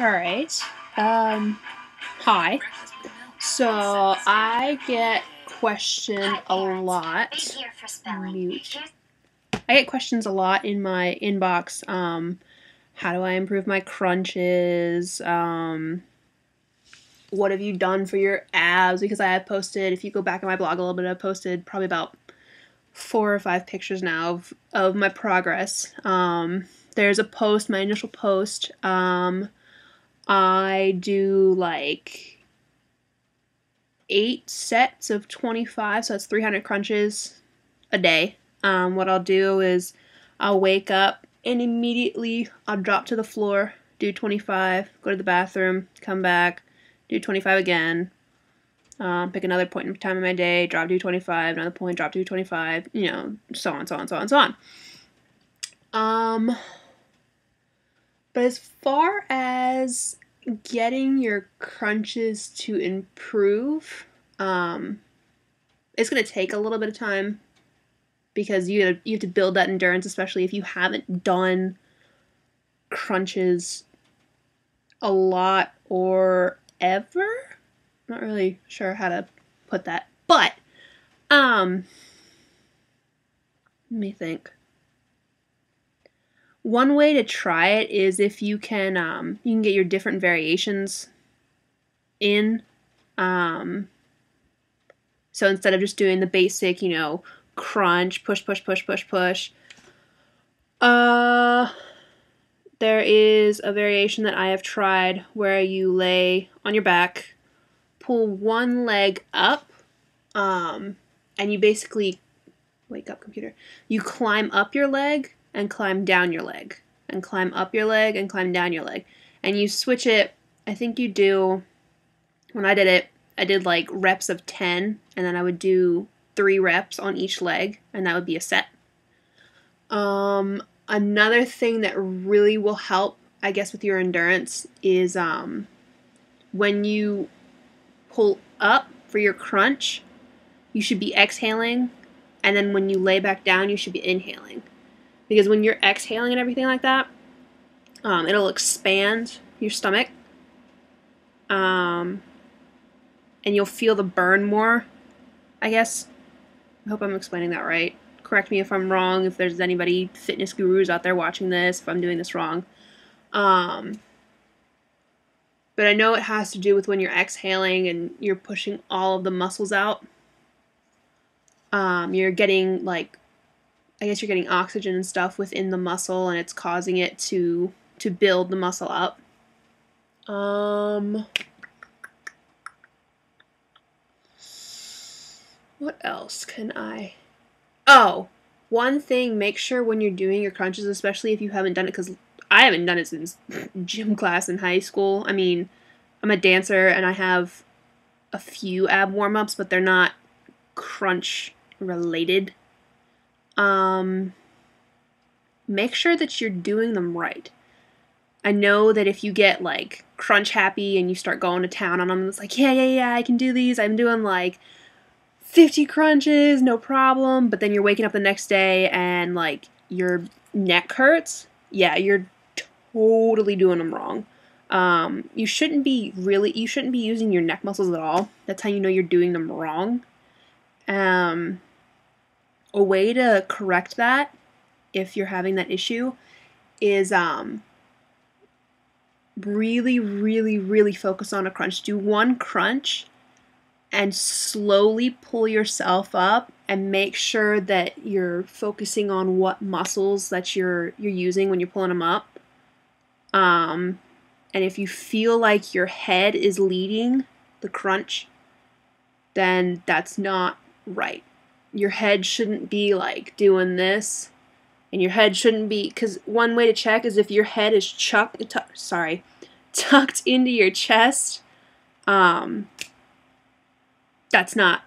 Alright. Hi. So I get questioned a lot. Mute. I get questions a lot in my inbox. How do I improve my crunches? What have you done for your abs? Because I have posted, if you go back on my blog a little bit, I've posted probably about 4 or 5 pictures now of my progress. There's a post, my initial post. I do like 8 sets of 25, so that's 300 crunches a day. What I'll do is I'll wake up and immediately I'll drop to the floor, do 25, go to the bathroom, come back, do 25 again, pick another point in time in my day, drop, do 25, another point, drop, do 25, so on, so on, so on, so on. But as far as getting your crunches to improve, it's going to take a little bit of time because you have to build that endurance, especially if you haven't done crunches a lot or ever. Not really sure how to put that, but let me think. One way to try it is if you can get your different variations in. So instead of just doing the basic, crunch, push, push, push, push, push, there is a variation that I have tried where you lay on your back, pull one leg up, and you basically, wake up computer, you climb up your leg and climb down your leg, and climb up your leg and climb down your leg. And you switch it, I think you do, when I did it, I did like reps of 10, and then I would do 3 reps on each leg, and that would be a set. Another thing that really will help, I guess, with your endurance is when you pull up for your crunch, you should be exhaling, and then when you lay back down, you should be inhaling. Because when you're exhaling and everything like that, it'll expand your stomach, and you'll feel the burn more, I guess. I hope I'm explaining that right. Correct me if I'm wrong, if there's anybody, fitness gurus out there watching this, if I'm doing this wrong. But I know it has to do with when you're exhaling and you're pushing all of the muscles out. You're getting, I guess you're getting oxygen and stuff within the muscle, and it's causing it to build the muscle up. What else can I... Oh, one thing, make sure when you're doing your crunches, especially if you haven't done it, because I haven't done it since gym class in high school. I mean, I'm a dancer and I have a few ab warm-ups, but they're not crunch related. Make sure that you're doing them right. I know that if you get like crunch happy and you start going to town on them, it's like, yeah, I can do these. I'm doing like 50 crunches, no problem. But then you're waking up the next day and like your neck hurts. Yeah, you're totally doing them wrong. You shouldn't be using your neck muscles at all. That's how you know you're doing them wrong. A way to correct that, if you're having that issue, is really, really, really focus on a crunch. Do one crunch and slowly pull yourself up, and make sure that you're focusing on what muscles that you're using when you're pulling them up. And if you feel like your head is leading the crunch, then that's not right. Your head shouldn't be like doing this, and your head shouldn't be, because one way to check is if your head is tucked into your chest. That's not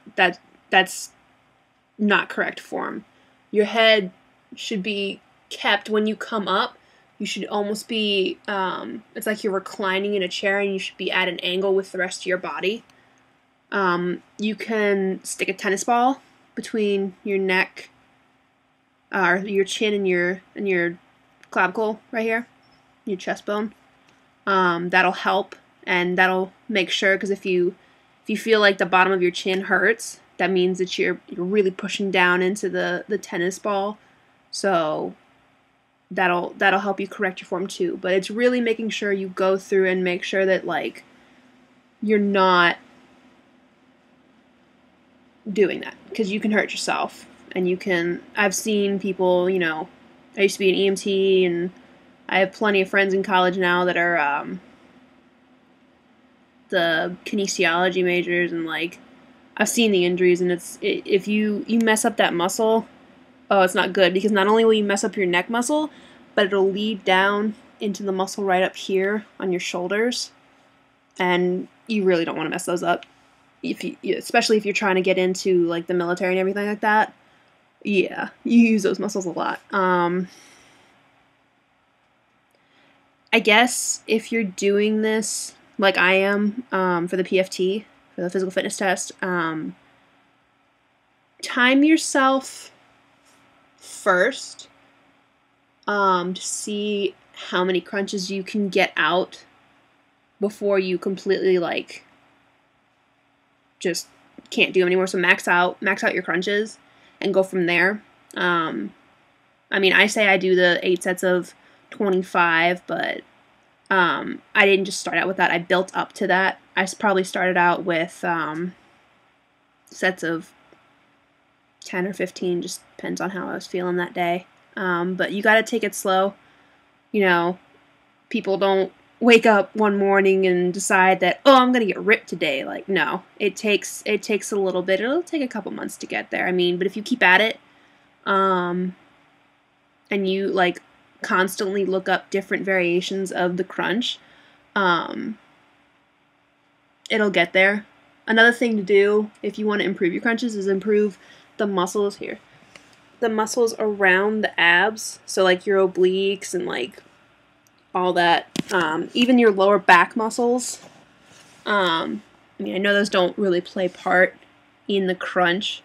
correct form. Your head should be kept when you come up. You should almost be, it's like you're reclining in a chair, and you should be at an angle with the rest of your body. You can stick a tennis ball between your neck, or your chin and your clavicle right here, your chest bone. That'll help, and that'll make sure, because if you feel like the bottom of your chin hurts, that means that you're really pushing down into the tennis ball. So that'll help you correct your form too. But it's really making sure you go through and make sure that like you're not doing that, because you can hurt yourself, and you can. I've seen people, you know, I used to be an EMT, and I have plenty of friends in college now that are the kinesiology majors, and like I've seen the injuries, and if you mess up that muscle, oh, it's not good, because not only will you mess up your neck muscle, but it'll lead down into the muscle right up here on your shoulders, and you really don't want to mess those up. If you, especially if you're trying to get into like the military and everything like that, yeah, you use those muscles a lot. I guess if you're doing this like I am for the PFT, for the physical fitness test, time yourself first to see how many crunches you can get out before you completely like just can't do them anymore. So max out your crunches and go from there. I mean, I say I do the 8 sets of 25, but I didn't just start out with that. I built up to that. I probably started out with sets of 10 or 15, just depends on how I was feeling that day. But you got to take it slow. You know, people don't wake up one morning and decide that, oh, I'm going to get ripped today. Like, no, it takes a little bit. It'll take a couple months to get there. I mean, but if you keep at it, and you like constantly look up different variations of the crunch, it'll get there. Another thing to do if you want to improve your crunches is improve the muscles here. The muscles around the abs, so like your obliques and like all that, even your lower back muscles. I mean, I know those don't really play part in the crunch,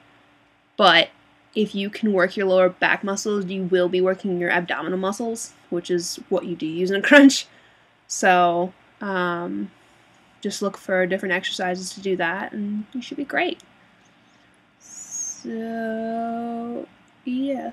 but if you can work your lower back muscles, you will be working your abdominal muscles, which is what you do use in a crunch. So just look for different exercises to do that, and you should be great. So, yeah.